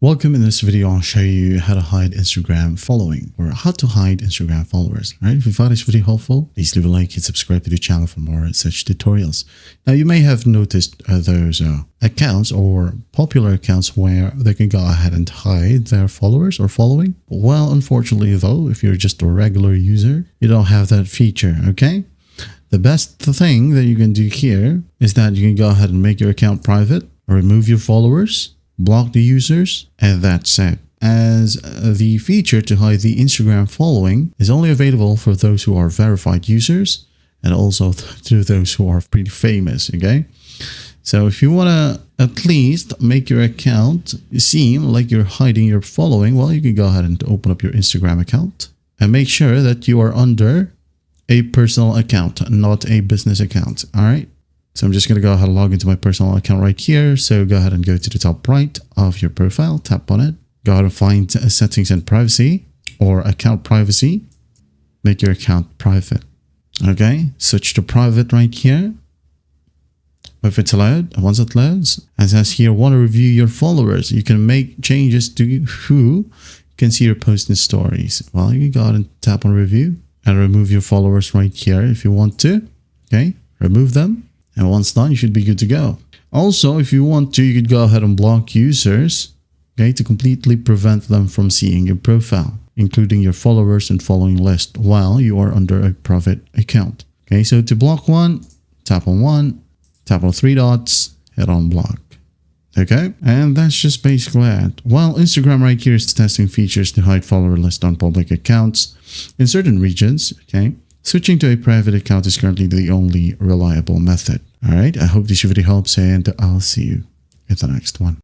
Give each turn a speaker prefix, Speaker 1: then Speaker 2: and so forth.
Speaker 1: Welcome. In this video, I'll show you how to hide Instagram following, or how to hide Instagram followers. All right? If you found this video helpful, please leave a like and subscribe to the channel for more such tutorials. Now, you may have noticed those accounts or popular accounts where they can go ahead and hide their followers or following. Well, unfortunately though, if you're just a regular user, you don't have that feature, okay? The best thing that you can do here is that you can go ahead and make your account private, or remove your followers, block the users, and that's it. As the feature to hide the Instagram following is only available for those who are verified users and also to those who are pretty famous, okay? So if you want to at least make your account seem like you're hiding your following, well, you can go ahead and open up your Instagram account and make sure that you are under a personal account, not a business account, all right? So I'm just going to go ahead and log into my personal account right here. So go ahead and go to the top right of your profile, tap on it, go ahead and find settings and privacy or account privacy, make your account private. Okay, switch to private right here. If it's allowed, once it loads, as it says here, want to review your followers. You can make changes to who can see your posts and stories. Well, you can go ahead and tap on review and remove your followers right here if you want to. Okay, remove them. And once done, you should be good to go. Also, if you want to, you could go ahead and block users, okay, to completely prevent them from seeing your profile, including your followers and following list while you are under a private account. Okay, so to block one, tap on three dots, hit on block. Okay, and that's just basically it. While Instagram right here is testing features to hide follower list on public accounts in certain regions, okay, switching to a private account is currently the only reliable method. All right, I hope this video helps, and I'll see you in the next one.